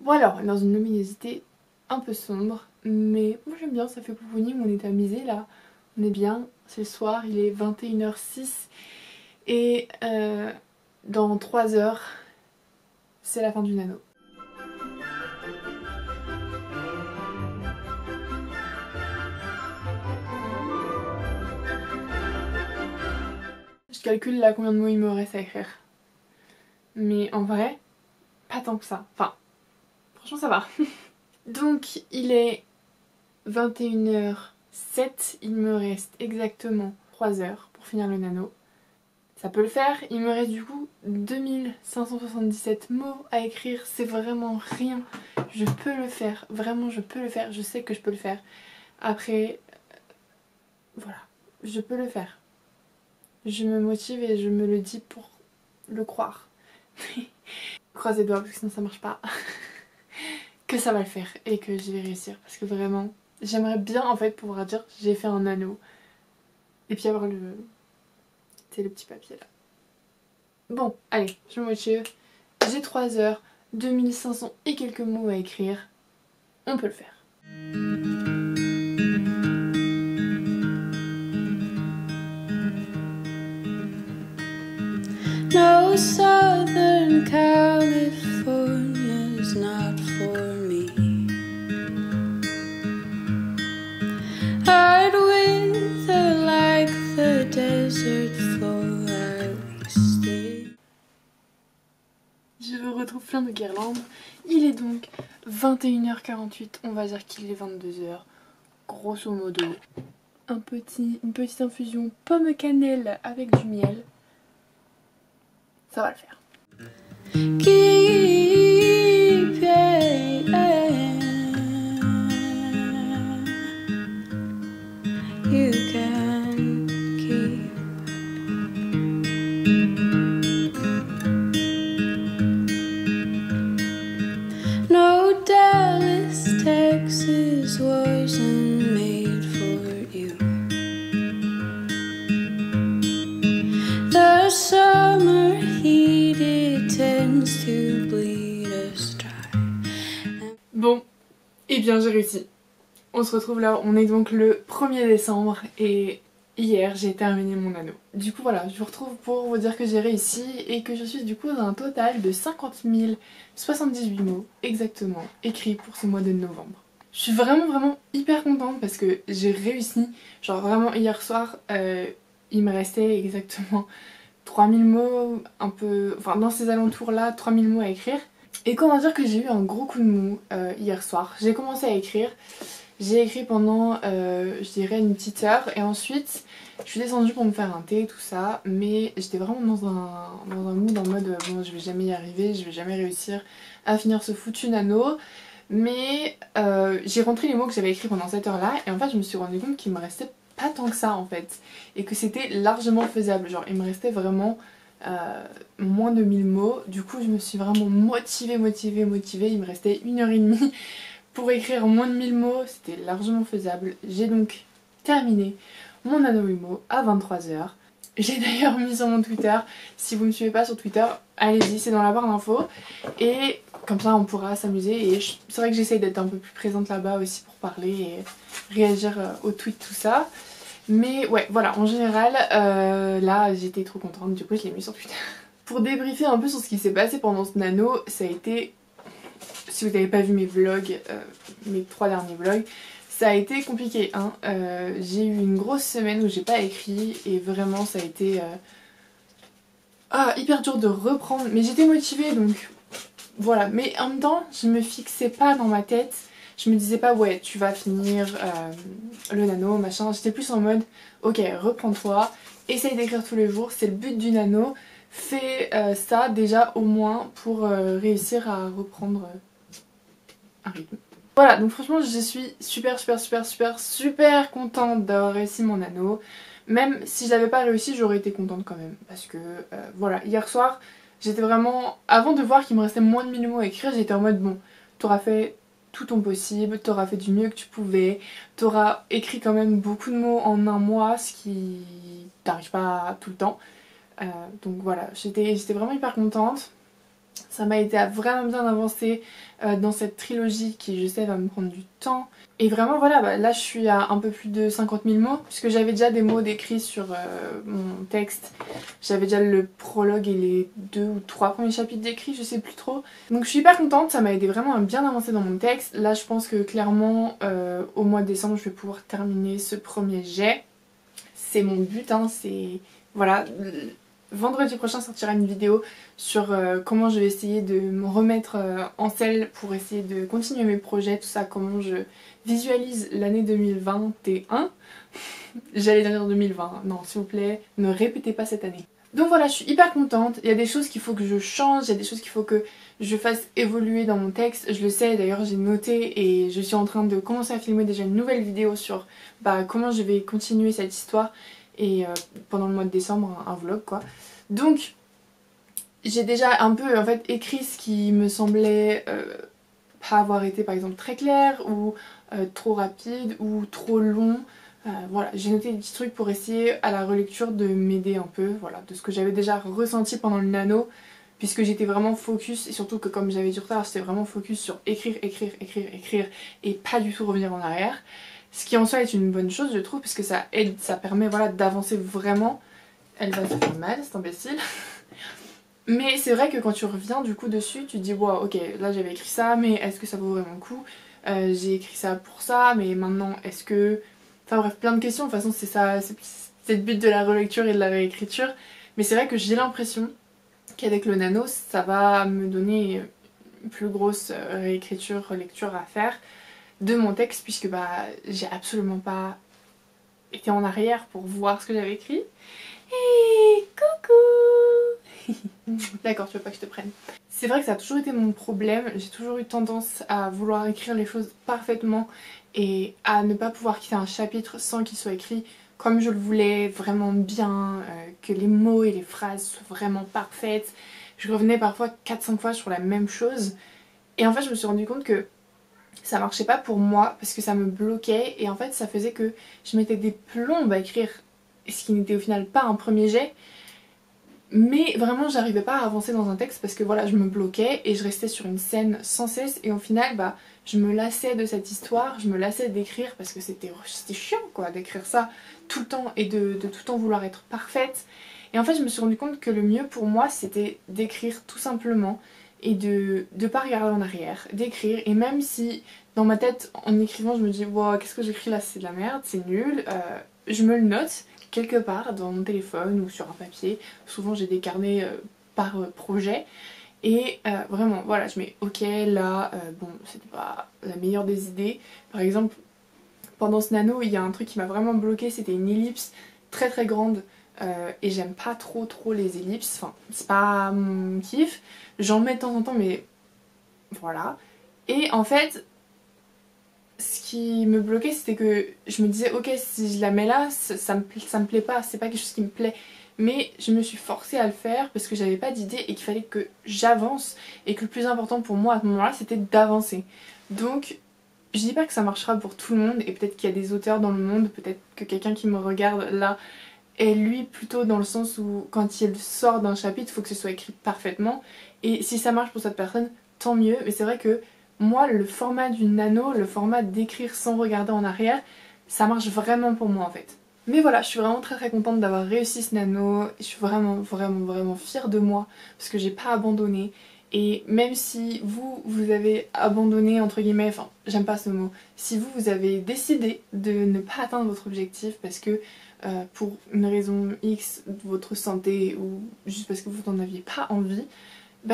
Voilà, on est dans une luminosité un peu sombre, mais moi j'aime bien, ça fait cocooning, on est amusé là, on est bien, c'est le soir, il est 21h06 et dans 3 heures, c'est la fin du nano. Je calcule là combien de mots il me reste à écrire. Mais en vrai, pas tant que ça. Enfin, franchement ça va. Donc il est 21h07, il me reste exactement 3 heures pour finir le nano. Ça peut le faire, il me reste du coup 2577 mots à écrire, c'est vraiment rien. Je peux le faire, vraiment je peux le faire, je sais que je peux le faire. Après, voilà, je peux le faire. Je me motive et je me le dis pour le croire. Croisez les doigts parce que sinon ça marche pas. Que ça va le faire et que je vais réussir parce que vraiment, j'aimerais bien en fait pouvoir dire j'ai fait un anneau et puis avoir le petit papier là. Bon, allez, je me motive. J'ai 3 heures, 2500 et quelques mots à écrire. On peut le faire. No, Southern California's not for me. Hard winter like the desert floor I wasted. Je retrouve plein de guirlandes. Il est donc 21h48, on va dire qu'il est 22h, grosso modo. Une petite infusion pomme cannelle avec du miel. Ça va le faire. Keep, you can keep. No, Dallas, Texas wasn't made for you. The summer heat, it tends to bleed us dry. Bon, eh bien j'ai réussi. On se retrouve là, on est donc le 1er décembre et hier j'ai terminé mon anneau. Du coup voilà, je vous retrouve pour vous dire que j'ai réussi et que je suis du coup dans un total de 50 078 mots exactement écrits pour ce mois de novembre. Je suis vraiment hyper contente parce que j'ai réussi. Genre vraiment hier soir, il me restait exactement 3000 mots, un peu, enfin dans ces alentours là, 3000 mots à écrire. Et comment dire que j'ai eu un gros coup de mou hier soir. J'ai commencé à écrire. J'ai écrit pendant, je dirais, une petite heure et ensuite je suis descendue pour me faire un thé, tout ça, mais j'étais vraiment dans un mood en mode bon, je vais jamais y arriver, je vais jamais réussir à finir ce foutu nano, mais j'ai rentré les mots que j'avais écrits pendant cette heure là et en fait je me suis rendu compte qu'il me restait pas tant que ça en fait et que c'était largement faisable, genre il me restait vraiment moins de 1000 mots, du coup je me suis vraiment motivée, il me restait 1h30 pour écrire moins de 1000 mots, c'était largement faisable. J'ai donc terminé mon AnneauImo à 23h. J'ai d'ailleurs mis sur mon Twitter, si vous ne me suivez pas sur Twitter, allez-y, c'est dans la barre d'infos. Et comme ça on pourra s'amuser. Et c'est vrai que j'essaye d'être un peu plus présente là-bas aussi pour parler et réagir aux tweets, tout ça. Mais ouais, voilà, en général, là j'étais trop contente, du coup je l'ai mis sur Twitter. Pour débriefer un peu sur ce qui s'est passé pendant ce nano, ça a été... Si vous n'avez pas vu mes vlogs, mes 3 derniers vlogs, ça a été compliqué, hein. J'ai eu une grosse semaine où j'ai pas écrit et vraiment ça a été hyper dur de reprendre. Mais j'étais motivée donc voilà. Mais en même temps, je me fixais pas dans ma tête. Je me disais pas ouais tu vas finir le nano machin. J'étais plus en mode ok reprends-toi, essaye d'écrire tous les jours, c'est le but du nano. Fais ça déjà au moins pour réussir à reprendre un rythme. Voilà, donc franchement je suis super contente d'avoir réussi mon anneau. Même si je l'avais pas réussi, j'aurais été contente quand même. Parce que voilà, hier soir, j'étais vraiment... Avant de voir qu'il me restait moins de 1000 mots à écrire, j'étais en mode bon, t'auras fait tout ton possible, t'auras fait du mieux que tu pouvais, t'auras écrit quand même beaucoup de mots en un mois, ce qui t'arrive pas tout le temps. Donc voilà, j'étais vraiment hyper contente. Ça m'a aidé à vraiment bien avancer dans cette trilogie qui, je sais, va me prendre du temps. Et vraiment voilà, bah, là je suis à un peu plus de 50 000 mots puisque j'avais déjà des mots décrits sur mon texte. J'avais déjà le prologue et les 2 ou 3 premiers chapitres décrits, je sais plus trop. Donc je suis hyper contente, ça m'a aidé vraiment à bien avancer dans mon texte. Là je pense que clairement au mois de décembre je vais pouvoir terminer ce premier jet. C'est mon but, hein, c'est... Voilà, vendredi prochain sortira une vidéo sur comment je vais essayer de me remettre en selle pour essayer de continuer mes projets, tout ça, comment je visualise l'année 2021. J'allais dire 2020, non s'il vous plaît, ne répétez pas cette année. Donc voilà, je suis hyper contente, il y a des choses qu'il faut que je change, il y a des choses qu'il faut que je fasse évoluer dans mon texte, je le sais, d'ailleurs j'ai noté et je suis en train de commencer à filmer déjà une nouvelle vidéo sur comment je vais continuer cette histoire et pendant le mois de décembre, un vlog quoi. Donc j'ai déjà un peu en fait écrit ce qui me semblait pas avoir été par exemple très clair ou trop rapide ou trop long. Voilà, j'ai noté des petits trucs pour essayer à la relecture de m'aider un peu, voilà, de ce que j'avais déjà ressenti pendant le nano, puisque j'étais vraiment focus, et surtout que comme j'avais du retard, j'étais vraiment focus sur écrire, écrire, écrire, écrire, et pas du tout revenir en arrière. Ce qui en soi est une bonne chose, je trouve, puisque ça aide, ça permet voilà, d'avancer vraiment. Elle va se faire mal, cet imbécile. Mais c'est vrai que quand tu reviens du coup dessus, tu te dis wow, ok, là j'avais écrit ça, mais est-ce que ça vaut vraiment le coup? J'ai écrit ça pour ça, mais maintenant est-ce que... Enfin bref, plein de questions, de toute façon c'est ça, c'est le but de la relecture et de la réécriture. Mais c'est vrai que j'ai l'impression qu'avec le nano, ça va me donner une plus grosse réécriture, relecture à faire de mon texte, puisque j'ai absolument pas été en arrière pour voir ce que j'avais écrit. Et coucou. D'accord, tu veux pas que je te prenne. C'est vrai que ça a toujours été mon problème, j'ai toujours eu tendance à vouloir écrire les choses parfaitement et à ne pas pouvoir quitter un chapitre sans qu'il soit écrit comme je le voulais, vraiment bien, que les mots et les phrases soient vraiment parfaites. Je revenais parfois 4-5 fois sur la même chose et en fait je me suis rendu compte que ça marchait pas pour moi parce que ça me bloquait et en fait ça faisait que je mettais des plombes à écrire ce qui n'était au final pas un premier jet. Mais vraiment j'arrivais pas à avancer dans un texte parce que voilà je me bloquais et je restais sur une scène sans cesse et au final je me lassais de cette histoire, je me lassais d'écrire parce que c'était chiant quoi d'écrire ça tout le temps et de tout le temps vouloir être parfaite. Et en fait je me suis rendu compte que le mieux pour moi c'était d'écrire tout simplement et de pas regarder en arrière, d'écrire et même si dans ma tête en écrivant je me dis wow, qu'est-ce que j'écris là, c'est de la merde, c'est nul, je me le note quelque part dans mon téléphone ou sur un papier. Souvent j'ai des carnets par projet et vraiment voilà je mets ok là bon c'était pas la meilleure des idées. Par exemple pendant ce nano il y a un truc qui m'a vraiment bloqué, c'était une ellipse très très grande et j'aime pas trop les ellipses, enfin c'est pas mon kiff, j'en mets de temps en temps mais voilà. Et en fait ce qui me bloquait c'était que je me disais ok si je la mets là ça me plaît pas, c'est pas quelque chose qui me plaît, mais je me suis forcée à le faire parce que j'avais pas d'idée et qu'il fallait que j'avance et que le plus important pour moi à ce moment là c'était d'avancer. Donc je dis pas que ça marchera pour tout le monde et peut-être qu'il y a des auteurs dans le monde, peut-être que quelqu'un qui me regarde là est lui plutôt dans le sens où quand il sort d'un chapitre il faut que ce soit écrit parfaitement et si ça marche pour cette personne tant mieux, mais c'est vrai que moi le format du nano, le format d'écrire sans regarder en arrière, ça marche vraiment pour moi en fait. Mais voilà, je suis vraiment très contente d'avoir réussi ce nano, je suis vraiment fière de moi parce que j'ai pas abandonné. Et même si vous avez abandonné entre guillemets, enfin j'aime pas ce mot, si vous avez décidé de ne pas atteindre votre objectif parce que pour une raison X, votre santé ou juste parce que vous n'en aviez pas envie,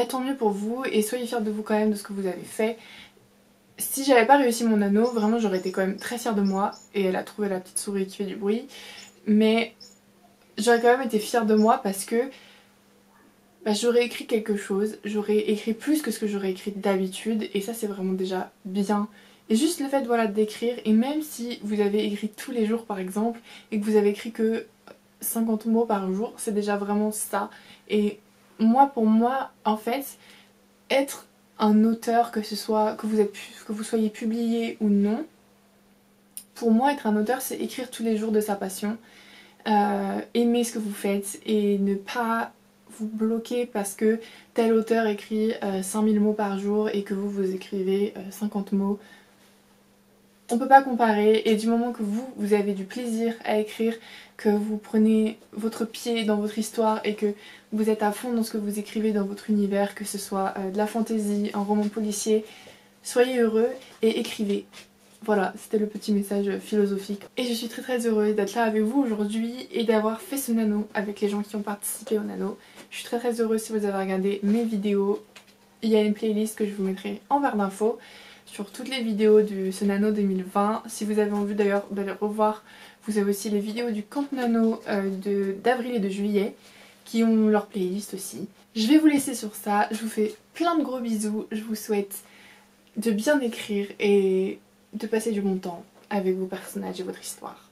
tant mieux pour vous et soyez fiers de vous quand même de ce que vous avez fait. Si j'avais pas réussi mon anneau, vraiment j'aurais été quand même très fière de moi et elle a trouvé la petite souris qui fait du bruit, mais j'aurais quand même été fière de moi parce que j'aurais écrit quelque chose, j'aurais écrit plus que ce que j'aurais écrit d'habitude et ça c'est vraiment déjà bien. Et juste le fait voilà d'écrire, et même si vous avez écrit tous les jours par exemple et que vous avez écrit que 50 mots par jour, c'est déjà vraiment ça. Et moi pour moi en fait être un auteur, que ce soit que vous soyez publié ou non, pour moi être un auteur c'est écrire tous les jours de sa passion, aimer ce que vous faites et ne pas vous bloquer parce que tel auteur écrit 5000 mots par jour et que vous écrivez 50 mots. On peut pas comparer, et du moment que vous avez du plaisir à écrire, que vous prenez votre pied dans votre histoire et que vous êtes à fond dans ce que vous écrivez dans votre univers, que ce soit de la fantaisie, un roman policier, soyez heureux et écrivez. Voilà, c'était le petit message philosophique. Et je suis très heureuse d'être là avec vous aujourd'hui et d'avoir fait ce nano avec les gens qui ont participé au nano. Je suis très heureuse si vous avez regardé mes vidéos. Il y a une playlist que je vous mettrai en barre d'infos sur toutes les vidéos de ce nano 2020. Si vous avez envie d'ailleurs d'aller revoir, vous avez aussi les vidéos du camp nano d'avril et de juillet qui ont leur playlist aussi. Je vais vous laisser sur ça, je vous fais plein de gros bisous, je vous souhaite de bien écrire et de passer du bon temps avec vos personnages et votre histoire.